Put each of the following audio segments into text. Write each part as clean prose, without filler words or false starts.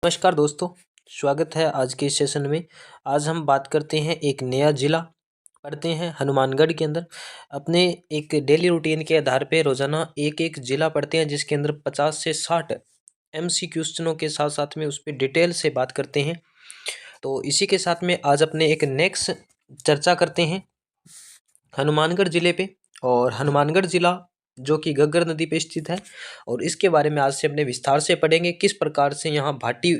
नमस्कार दोस्तों, स्वागत है आज के इस सेशन में। आज हम बात करते हैं एक नया ज़िला पढ़ते हैं हनुमानगढ़ के अंदर। अपने एक डेली रूटीन के आधार पे रोज़ाना एक एक ज़िला पढ़ते हैं जिसके अंदर 50 से 60 एमसी क्वेश्चनों के साथ साथ में उस पर डिटेल से बात करते हैं। तो इसी के साथ में आज अपने एक नेक्स्ट चर्चा करते हैं हनुमानगढ़ ज़िले पे। और हनुमानगढ़ ज़िला जो कि घग्गर नदी पे स्थित है और इसके बारे में आज से अपने विस्तार से पढ़ेंगे। किस प्रकार से यहाँ भाटी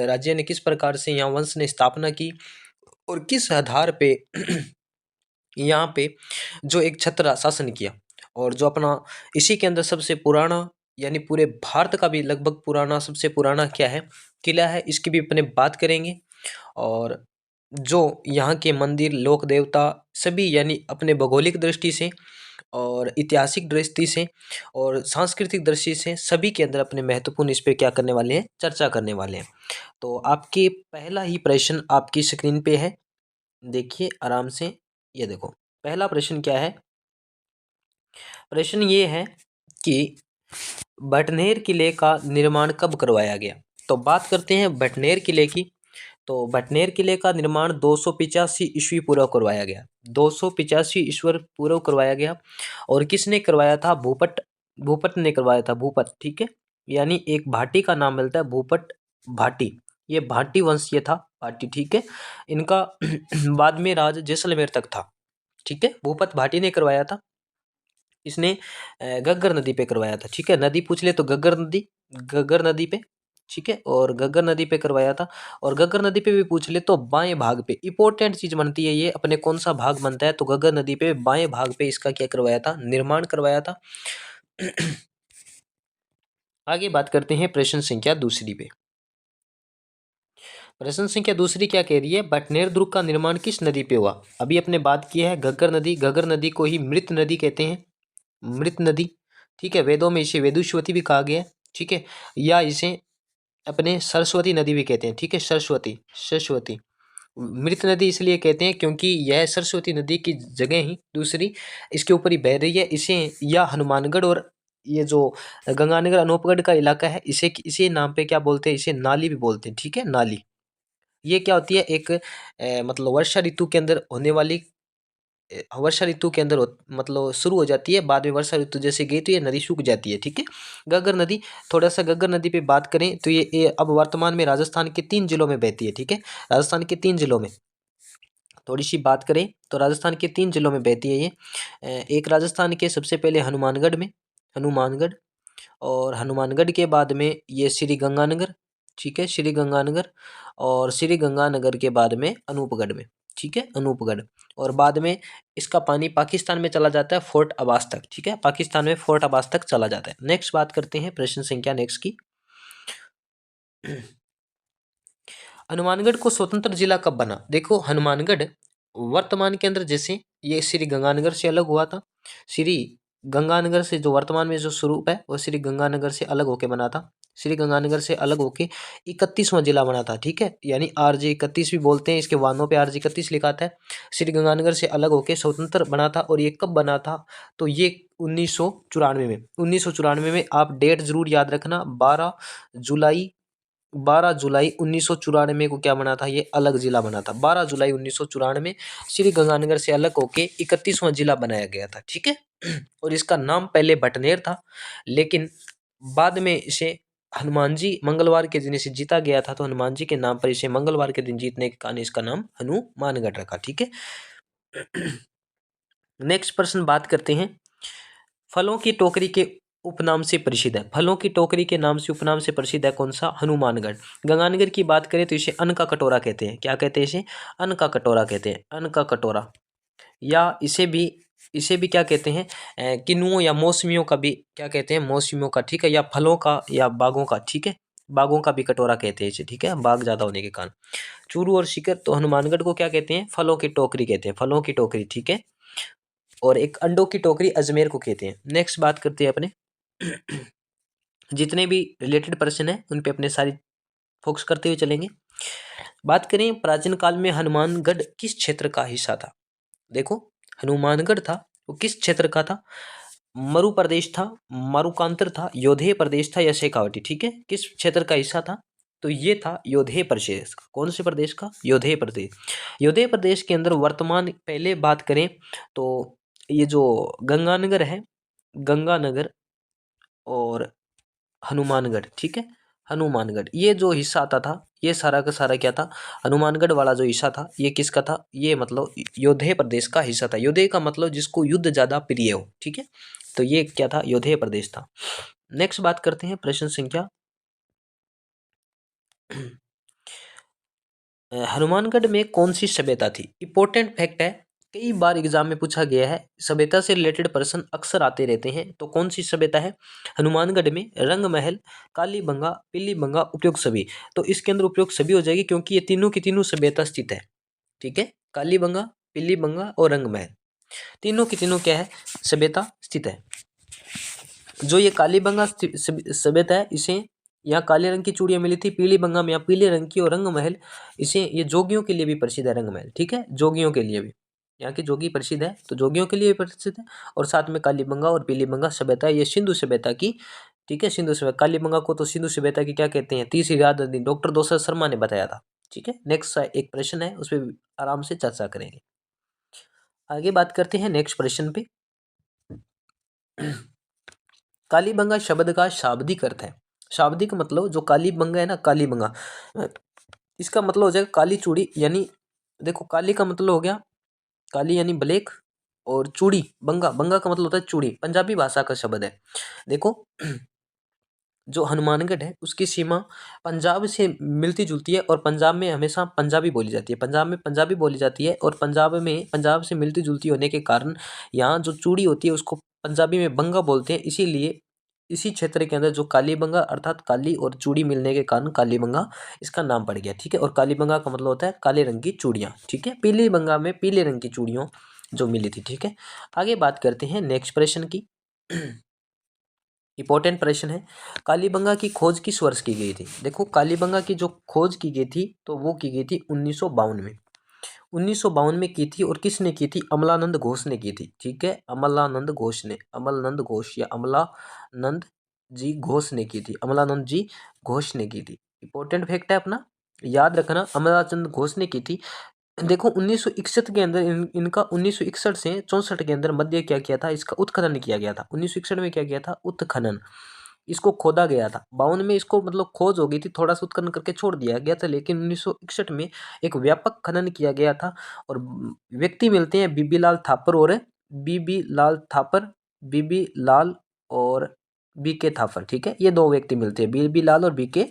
राज्य ने किस प्रकार से यहाँ वंश ने स्थापना की और किस आधार पे यहाँ पे जो एक छत्र शासन किया। और जो अपना इसी के अंदर सबसे पुराना यानी पूरे भारत का भी लगभग पुराना सबसे पुराना क्या है किला है, इसकी भी अपने बात करेंगे। और जो यहाँ के मंदिर लोक देवता सभी यानी अपने भौगोलिक दृष्टि से और ऐतिहासिक दृष्टि से और सांस्कृतिक दृष्टि से सभी के अंदर अपने महत्वपूर्ण इस पे क्या करने वाले हैं, चर्चा करने वाले हैं। तो आपके पहला ही प्रश्न आपकी स्क्रीन पे है, देखिए आराम से। ये देखो पहला प्रश्न क्या है। प्रश्न ये है कि भटनेर किले का निर्माण कब करवाया गया। तो बात करते हैं भटनेर किले की। तो भटनेर किले का निर्माण 285 ईस्वी पूर्व करवाया गया। 285 ईश्वर पूर्व करवाया गया। और किसने करवाया था? भूपट। भूपट ने करवाया था, भूपट, ठीक है। यानी एक भाटी का नाम मिलता है भूपट भाटी। ये भाटी वंशीय था, भाटी, ठीक है। इनका बाद में राज जैसलमेर तक था, ठीक है। भूपत भाटी ने करवाया था। इसने घग्गर नदी पे करवाया था, ठीक है। नदी पूछ ले तो घग्गर नदी पे, ठीक है। और घग्गर नदी पे करवाया था। और घग्गर नदी पे भी पूछ ले तो बाएं भाग पे इंपॉर्टेंट चीज बनती है ये, अपने कौन सा भाग बनता है तो घग्गर नदी पे बाएं भाग पे इसका क्या करवाया था, निर्माण करवाया था। आगे बात करते हैं प्रश्न संख्या दूसरी पे। प्रश्न संख्या दूसरी क्या कह रही है? बटनेर दुर्ग का निर्माण किस नदी पे हुआ? अभी अपने बात किया है घग्गर नदी। घग्गर नदी को ही मृत नदी कहते हैं, मृत नदी, ठीक है। वेदों में इसे वेदुष्वती भी कहा गया है, ठीक है। या इसे अपने सरस्वती नदी भी कहते हैं, ठीक है। सरस्वती, सरस्वती मृत नदी इसलिए कहते हैं क्योंकि यह सरस्वती नदी की जगह ही दूसरी इसके ऊपर ही बह रही है। इसे या हनुमानगढ़ और ये जो गंगानगर अनूपगढ़ का इलाका है इसे नाम पे क्या बोलते हैं, इसे नाली भी बोलते हैं, ठीक है, नाली। ये क्या होती है? एक मतलब वर्षा ऋतु के अंदर होने वाली वर्षा ऋतु के अंदर मतलब शुरू हो जाती है, बाद में वर्षा ऋतु जैसे गई तो ये नदी सूख जाती है, ठीक है। घग्गर नदी, थोड़ा सा घग्गर नदी पे बात करें तो ये अब वर्तमान में राजस्थान के 3 जिलों में बहती है, ठीक है। राजस्थान के 3 जिलों में थोड़ी सी बात करें तो राजस्थान के 3 जिलों में बहती है ये। एक राजस्थान के सबसे पहले हनुमानगढ़ में, हनुमानगढ़। और हनुमानगढ़ के बाद में ये श्री गंगानगर, ठीक है, श्री गंगानगर। और श्री गंगानगर के बाद में अनूपगढ़ में, ठीक है, अनूपगढ़। और बाद में इसका पानी पाकिस्तान में चला जाता है फोर्ट अब्बास तक, ठीक है। पाकिस्तान में फोर्ट अब्बास तक चला जाता है। नेक्स्ट बात करते हैं प्रश्न संख्या नेक्स्ट की। हनुमानगढ़ को स्वतंत्र जिला कब बना? देखो हनुमानगढ़ वर्तमान के अंदर जैसे ये श्री गंगानगर से अलग हुआ था। श्री गंगानगर से जो वर्तमान में जो स्वरूप है वो श्री गंगानगर से अलग होके बना था। श्री गंगानगर से अलग होके 31वां जिला बना था, ठीक है। यानी RJ 31 भी बोलते हैं, इसके वाहनों पे RJ 31 लिखा था। श्री गंगानगर से अलग होके स्वतंत्र बना था। और ये कब बना था? तो ये 1994 में। 1994 में आप डेट जरूर याद रखना, 12 जुलाई 1994 को क्या बना था? ये अलग जिला बना था। 12 जुलाई 1994 श्री गंगानगर से अलग होके 31वां जिला बनाया गया था, ठीक है। और इसका नाम पहले भटनेर था, लेकिन बाद में इसे हनुमान जी मंगलवार के दिन इसे जीता गया था, तो हनुमान जी के नाम पर इसे मंगलवार के दिन जीतने के कारण इसका नाम हनुमानगढ़ रखा, ठीक है। नेक्स्ट प्रश्न बात करते हैं फलों की टोकरी के उपनाम से प्रसिद्ध है। फलों की टोकरी के नाम से उपनाम से प्रसिद्ध है कौन सा? हनुमानगढ़। गंगानगर की बात करें तो इसे अन्न का कटोरा कहते हैं। क्या कहते हैं इसे? अन्न का कटोरा कहते हैं, अन्न का कटोरा। या इसे भी क्या कहते हैं? किन्नुओं या मौसमियों का भी क्या कहते हैं? मौसमियों का, ठीक है। या फलों का या बागों का, ठीक है। बागों का भी कटोरा कहते हैं इसे, ठीक है, बाग ज्यादा होने के कारण। चूरू और शिकर तो हनुमानगढ़ को क्या कहते हैं? फलों की टोकरी कहते हैं, फलों की टोकरी, ठीक है। और एक अंडों की टोकरी अजमेर को कहते हैं। नेक्स्ट बात करते हैं अपने जितने भी रिलेटेड पर्सन है उन पे अपने सारी फोकस करते हुए चलेंगे। बात करें प्राचीन काल में हनुमानगढ़ किस क्षेत्र का हिस्सा था। देखो हनुमानगढ़ था वो किस क्षेत्र का था? मरु प्रदेश था, मरुकांतर था, योधेय प्रदेश था या शेखावटी, ठीक है। किस क्षेत्र का हिस्सा था? तो ये था योधेय प्रदेश का। कौन से प्रदेश का? योधेय प्रदेश। योधेय प्रदेश के अंदर वर्तमान पहले बात करें तो ये जो गंगानगर है, गंगानगर और हनुमानगढ़, ठीक है, हनुमानगढ़, ये जो हिस्सा आता था, ये सारा का सारा क्या था? हनुमानगढ़ वाला जो हिस्सा था ये किसका था? ये मतलब योधेय प्रदेश का हिस्सा था। योधेय का मतलब जिसको युद्ध ज्यादा प्रिय हो, ठीक है, तो ये क्या था? योधेय प्रदेश था। नेक्स्ट बात करते हैं प्रश्न संख्या हनुमानगढ़ में कौन सी सभ्यता थी? इंपॉर्टेंट फैक्ट है, कई बार एग्जाम में पूछा गया है, सभ्यता से रिलेटेड प्रश्न अक्सर आते रहते हैं। तो कौन सी सभ्यता है? हनुमानगढ़ में रंग महल, कालीबंगा, पीलीबंगा, उपयुक्त सभी। तो इसके अंदर उपयुक्त सभी हो जाएगी क्योंकि ये तीनों की तीनों सभ्यता स्थित है, ठीक है, कालीबंगा, पीलीबंगा और रंग महल, तीनों की तीनों क्या है? सभ्यता स्थित है। जो ये कालीबंगा सभ्यता है, इसे यहाँ काले रंग की चूड़ियां मिली थी, पीली बंगा में यहाँ पीले रंग की, और रंग महल इसे ये जोगियों के लिए भी प्रसिद्ध है, रंग महल, ठीक है, जोगियों के लिए भी, यहाँ की जोगी प्रसिद्ध है तो जोगियों के लिए भी प्रसिद्ध है। और साथ में कालीबंगा और पीलीबंगा सभ्यता ये सिंधु सभ्यता की, ठीक है, सिंधु सभ्यता। कालीबंगा को तो सिंधु सभ्यता की क्या कहते हैं? तीसरी राजधानी, डॉक्टर दोसर शर्मा ने बताया था, ठीक है। नेक्स्ट एक प्रश्न है, उस पर आराम से चर्चा करेंगे। आगे बात करते हैं नेक्स्ट प्रश्न पे। कालीबंगा शब्द का शाब्दिक अर्थ है, शाब्दिक मतलब जो कालीबंगा है ना, कालीबंगा, इसका मतलब हो जाएगा काली चूड़ी, यानी देखो काली का मतलब हो गया काली यानी ब्लैक, और चूड़ी, बंगा, बंगा का मतलब होता है चूड़ी, पंजाबी भाषा का शब्द है। देखो जो हनुमानगढ़ है उसकी सीमा पंजाब से मिलती जुलती है, और पंजाब में हमेशा पंजाबी बोली जाती है, पंजाब में पंजाबी बोली जाती है, और पंजाब में पंजाब से मिलती जुलती होने के कारण यहाँ जो चूड़ी होती है उसको पंजाबी में बंगा बोलते हैं। इसीलिए इसी क्षेत्र के अंदर जो कालीबंगा अर्थात काली और चूड़ी मिलने के कारण कालीबंगा इसका नाम पड़ गया, ठीक है। और कालीबंगा का मतलब होता है काले रंग की चूड़ियाँ, ठीक है, पीली बंगा में पीले रंग की चूड़ियों जो मिली थी, ठीक है। आगे बात करते हैं नेक्स्ट प्रश्न की। इंपॉर्टेंट प्रश्न है, कालीबंगा की खोज किस वर्ष की गई थी? देखो कालीबंगा की जो खोज की गई थी तो वो की गई थी 1952 में, 1952 में की थी। और किसने की थी? अमलानंद घोष ने की थी, ठीक है, अमलानंद घोष ने, अमलानंद घोष या अमलानंद जी घोष ने की थी, अमलानंद जी घोष ने की थी। इंपॉर्टेंट फैक्ट है अपना, याद रखना, अमलानंद घोष ने की थी। देखो 1961 के अंदर इनका 1961 से 64 के अंदर मध्य क्या किया था? इसका उत्खनन किया गया था। 1961 में क्या किया था? उत्खनन, इसको खोदा गया था। 52 में इसको मतलब खोज हो गई थी, थोड़ा सा उत्खनन करके छोड़ दिया गया था, लेकिन 1961 में एक व्यापक खनन किया गया था। और व्यक्ति मिलते हैं बीबी लाल थापर और बीबी लाल थापर, बीबी लाल और बीके थापर, ठीक है, ये दो व्यक्ति मिलते हैं, बीबी लाल और बीके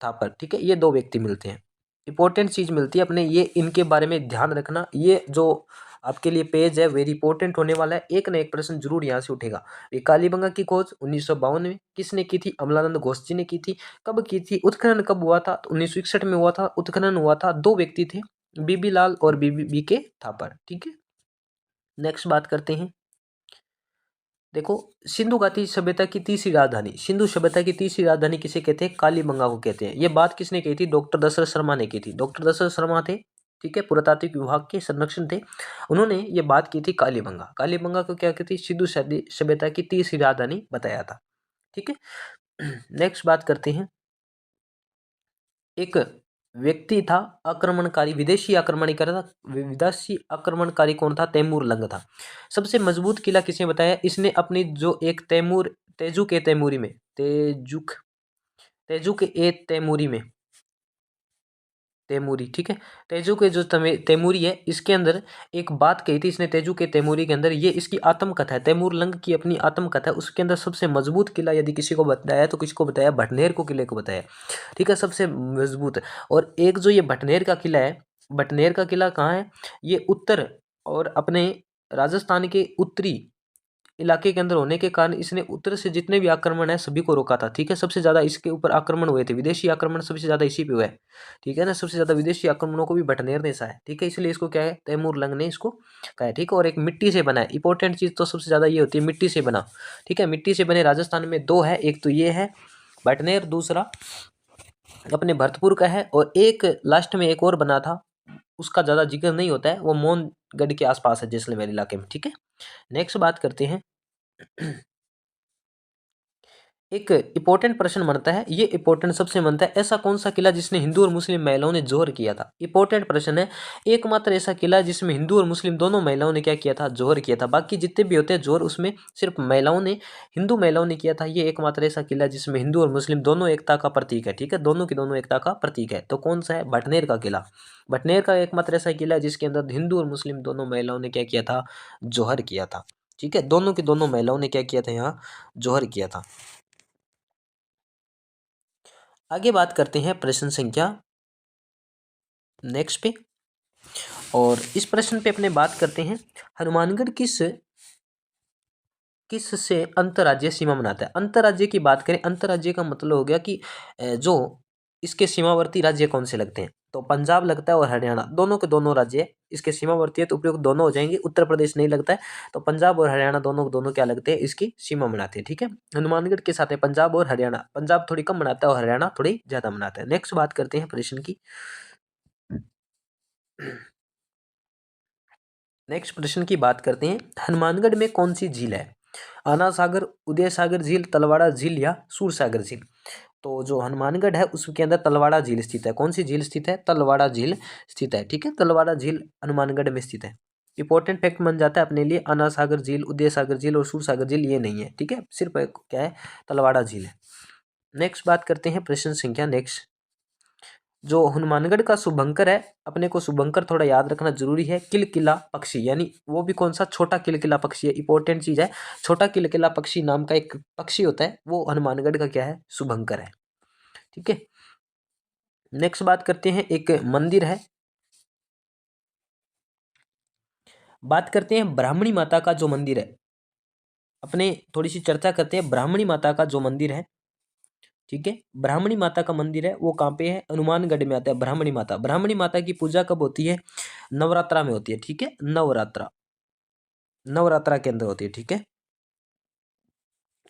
थापर, ठीक है, ये दो व्यक्ति मिलते हैं। इंपॉर्टेंट चीज मिलती है अपने, ये इनके बारे में ध्यान रखना। ये जो आपके लिए पेज है वेरी इंपॉर्टेंट होने वाला है, एक ना एक प्रश्न जरूर यहाँ से उठेगा। ये कालीबंगा की खोज 1952 में किसने की थी? अमलानंद घोष जी ने की थी। कब की थी? उत्खनन कब हुआ था? तो 1961 में हुआ था, उत्खनन हुआ था, दो व्यक्ति थे, बीबी लाल और बीबी बीके थापर, ठीक है। नेक्स्ट बात करते हैं। देखो सिंधु घाटी सभ्यता की तीसरी राजधानी, सिंधु सभ्यता की तीसरी राजधानी किसे कहते हैं? कालीबंगा को कहते हैं। ये बात किसने कही थी? डॉक्टर दशरथ शर्मा ने की थी। डॉक्टर दशरथ शर्मा थे, ठीक है, पुरातात्विक विभाग के संरक्षण थे, उन्होंने ये बात की थी कालीबंगा, कालीबंगा को क्या कहती? सिंधु सभ्यता की तीसरी राजधानी बताया था, ठीक है। नेक्स्ट बात करते हैं। एक व्यक्ति था आक्रमणकारी, विदेशी आक्रमणकारी था, विदेशी आक्रमणकारी कौन था? तैमूर लंग था। सबसे मजबूत किला किसने बताया? इसने अपनी जो एक तैमूर, तेजुक ए तैमूरी में, तेजुक, तेजुक ए तैमूरी में, तैमूरी, ठीक है, तेजू के जो तैमूरी है इसके अंदर एक बात कही थी इसने, तेजू के तैमूरी के अंदर, ये इसकी आत्मकथा है, तैमूर लंग की अपनी आत्मकथा है, उसके अंदर सबसे मजबूत किला यदि किसी को बताया तो किसको बताया? भटनेर को किले को बताया, ठीक है, सबसे मजबूत है। और एक जो ये भटनेर का किला है, भटनेर का किला कहाँ है? ये उत्तर और अपने राजस्थान के उत्तरी इलाके के अंदर होने के कारण इसने उत्तर से जितने भी आक्रमण है सभी को रोका था, ठीक है। सबसे ज्यादा इसके ऊपर आक्रमण हुए थे, विदेशी आक्रमण सबसे ज्यादा इसी पे हुआ है, ठीक है ना, सबसे ज्यादा विदेशी आक्रमणों को भी भटनेर ने सहा है, ठीक है, इसलिए इसको क्या है? तैमूर लंग ने इसको कहा है, ठीक है। और एक मिट्टी से बना है, इंपॉर्टेंट चीज तो सबसे ज्यादा ये होती है मिट्टी से बना, ठीक है, मिट्टी से बने राजस्थान में दो है, एक तो ये है भटनेर, दूसरा अपने भरतपुर का है, और एक लास्ट में एक और बना था, उसका ज्यादा जिक्र नहीं होता है, वो मोहनगढ़ के आसपास है, जैसलमेर इलाके में, ठीक है। नेक्स्ट बात करते हैं। एक इंपॉर्टेंट प्रश्न बनता है, ये इंपॉर्टेंट सबसे बनता है, ऐसा कौन सा किला जिसने हिंदू और मुस्लिम महिलाओं ने जोहर किया था। इंपॉर्टेंट प्रश्न है, एकमात्र ऐसा किला जिसमें हिंदू और मुस्लिम दोनों महिलाओं ने क्या किया था, जोहर किया था। बाकी जितने भी होते हैं जोहर, उसमें सिर्फ महिलाओं ने, हिंदू महिलाओं ने किया था। ये एकमात्र ऐसा किला जिसमें हिंदू और मुस्लिम दोनों एकता का प्रतीक है, ठीक है, दोनों की दोनों एकता का प्रतीक है। तो कौन सा है, भटनेर का किला। भटनेर का एकमात्र ऐसा किला है जिसके अंदर हिंदू और मुस्लिम दोनों महिलाओं ने क्या किया था, जोहर किया था, ठीक है, दोनों की दोनों महिलाओं ने क्या किया था, यहाँ जोहर किया था। आगे बात करते हैं प्रश्न संख्या नेक्स्ट पे, और इस प्रश्न पे अपने बात करते हैं, हनुमानगढ़ किस किस से अंतर्राज्यीय सीमा बनाता है। अंतर्राज्य की बात करें, अंतर्राज्य का मतलब हो गया कि जो इसके सीमावर्ती राज्य कौन से लगते हैं, तो पंजाब लगता है और हरियाणा, दोनों के दोनों राज्य इसके सीमावर्ती है, तो उपयुक्त दोनों हो जाएंगे। उत्तर प्रदेश नहीं लगता है, तो पंजाब और हरियाणा दोनों के दोनों क्या लगते हैं, इसकी सीमा बनाते हैं, ठीक है। हनुमानगढ़ के साथ है पंजाब और हरियाणा, पंजाब थोड़ी कम बनाता है और हरियाणा थोड़ी ज्यादा बनाता है। नेक्स्ट बात करते हैं प्रश्न की, नेक्स्ट प्रश्न की बात करते हैं, हनुमानगढ़ में कौन सी झील है। आना सागर, उदय सागर झील, तलवाड़ा झील या सूरसागर झील। तो जो हनुमानगढ़ है उसके अंदर तलवाड़ा झील स्थित है। कौन सी झील स्थित है, तलवाड़ा झील स्थित है, ठीक है, तलवाड़ा झील हनुमानगढ़ में स्थित है। इंपॉर्टेंट फैक्ट बन जाता है अपने लिए, आना सागर झील, उदय सागर झील और सूरसागर झील ये नहीं है, ठीक है, सिर्फ एक क्या है, तलवाड़ा झील है। नेक्स्ट बात करते हैं प्रश्न संख्या नेक्स्ट, जो हनुमानगढ़ का शुभंकर है, अपने को शुभंकर थोड़ा याद रखना जरूरी है, किलकिला पक्षी, यानी वो भी कौन सा, छोटा किलकिला पक्षी है, इंपॉर्टेंट चीज है। छोटा किलकिला पक्षी नाम का एक पक्षी होता है, वो हनुमानगढ़ का क्या है, शुभंकर है, ठीक है। नेक्स्ट बात करते हैं, एक मंदिर है, बात करते हैं ब्राह्मणी माता का जो मंदिर है, अपने थोड़ी सी चर्चा करते हैं ब्राह्मणी माता का जो मंदिर है, ठीक है। ब्राह्मणी माता का मंदिर है वो कहाँ पे है, हनुमानगढ़ में आता है। ब्राह्मणी माता, ब्राह्मणी माता की पूजा कब होती है, नवरात्रा में होती है, ठीक है, नवरात्रा, नवरात्रा के अंदर होती है, ठीक है।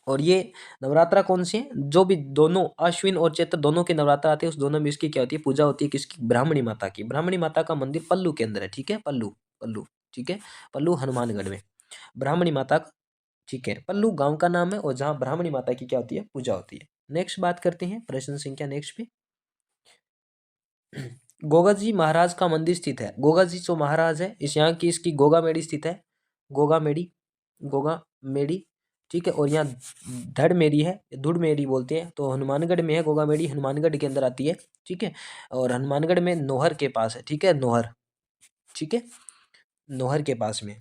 और ये नवरात्रा कौन सी है, जो भी दोनों अश्विन और चैत्र दोनों के नवरात्रा आते हैं, उस दोनों में इसकी क्या होती है, पूजा होती है, किसकी, ब्राह्मणी माता की। ब्राह्मणी माता का मंदिर पल्लू के अंदर है, ठीक है, पल्लू, पल्लू, ठीक है, पल्लू हनुमानगढ़ में ब्राह्मणी माता का, ठीक है, पल्लू गांव का नाम है और जहाँ ब्राह्मणी माता की क्या होती है, पूजा होती है। नेक्स्ट बात करते हैं प्रश्न संख्या नेक्स्ट पे, गोगा जी महाराज का मंदिर स्थित है। गोगा जी जो महाराज है, इस यहाँ की इसकी गोगा मेड़ी स्थित है, गोगा मेड़ी, गोगा मेड़ी, ठीक है। और यहाँ धड़ मेड़ी है, धुड़ मेड़ी बोलते हैं, तो हनुमानगढ़ में है गोगा मेड़ी, हनुमानगढ़ के अंदर आती है, ठीक है। और हनुमानगढ़ में नोहर के पास है, ठीक है, नोहर, ठीक है, नोहर के पास में।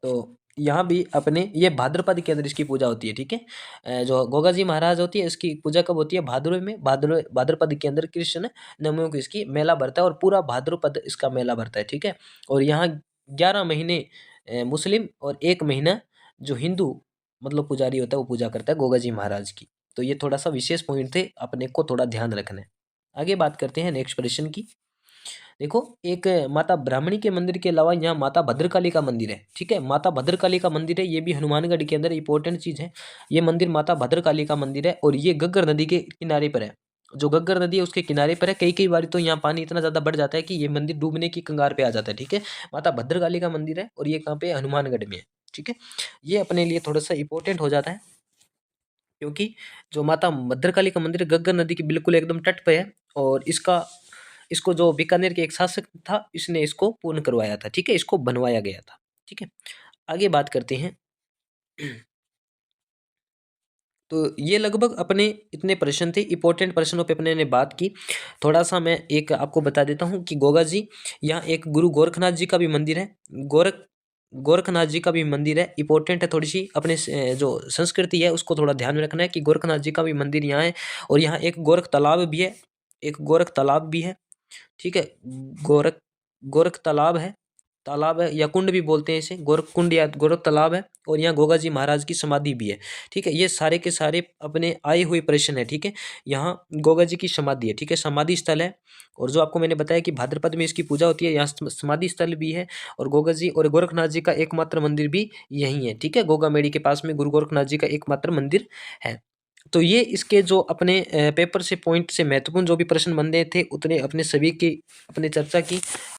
तो यहाँ भी अपने ये भाद्रपद के अंदर इसकी पूजा होती है, ठीक है। जो गोगा जी महाराज होती है इसकी पूजा कब होती है, भाद्रव में, भाद्रपद के अंदर कृष्ण नवमियों को इसकी मेला भरता है और पूरा भाद्रपद इसका मेला भरता है, ठीक है। और यहाँ 11 महीने मुस्लिम और 1 महीना जो हिंदू मतलब पुजारी होता है वो पूजा करता है गोगा जी महाराज की। तो ये थोड़ा सा विशेष पॉइंट थे, अपने को थोड़ा ध्यान रखना है। आगे बात करते हैं नेक्स्ट प्रश्न की, देखो एक माता ब्राह्मणी के मंदिर के अलावा यहाँ माता भद्रकाली का मंदिर है, ठीक है, माता भद्रकाली का मंदिर है, ये भी हनुमानगढ़ के अंदर इंपॉर्टेंट चीज है। ये मंदिर माता भद्रकाली का मंदिर है और ये घग्गर नदी के किनारे पर है। जो घग्गर नदी है उसके किनारे पर है, कई कई बार तो यहाँ पानी इतना ज्यादा बढ़ जाता है कि ये मंदिर डूबने की कगार पे आ जाता है, ठीक है। माता भद्रकाली का मंदिर है और ये कहाँ पे है, हनुमानगढ़ में है, ठीक है। ये अपने लिए थोड़ा सा इंपॉर्टेंट हो जाता है, क्योंकि जो माता भद्रकाली का मंदिर घग्गर नदी के बिल्कुल एकदम तट पे है, और इसको जो बीकानेर के एक शासक था इसने इसको पूर्ण करवाया था, ठीक है, इसको बनवाया गया था, ठीक है। आगे बात करते हैं, तो ये लगभग अपने इतने प्रश्न थे, इंपॉर्टेंट प्रश्नों पे अपने ने बात की। थोड़ा सा मैं एक आपको बता देता हूँ कि गोगा जी, यहाँ एक गुरु गोरखनाथ जी का भी मंदिर है, गोरखनाथ जी का भी मंदिर है, इंपॉर्टेंट है थोड़ी सी, अपने जो संस्कृति है उसको थोड़ा ध्यान में रखना है कि गोरखनाथ जी का भी मंदिर यहाँ है। और यहाँ एक गोरख तालाब भी है, एक गोरख तालाब भी है, ठीक है, गोरख गोरख तालाब है या कुंड भी बोलते हैं इसे, गोरख कुंड या गोरख तालाब है। और यहाँ गोगा जी महाराज की समाधि भी है, ठीक है। ये सारे के सारे अपने आए हुए प्रश्न है, ठीक है। यहाँ गोगा जी की समाधि है, ठीक है, समाधि स्थल है। और जो आपको मैंने बताया कि भाद्रपद में इसकी पूजा होती है, यहाँ समाधि स्थल भी है। और गोगा जी और गोरखनाथ जी का एकमात्र मंदिर भी यही है, ठीक है, गोगा मेड़ी के पास में गुरु गोरखनाथ जी का एकमात्र मंदिर है। तो ये इसके जो अपने पेपर से पॉइंट से महत्वपूर्ण जो भी प्रश्न बन रहे थे उतने अपने सभी की अपने चर्चा की।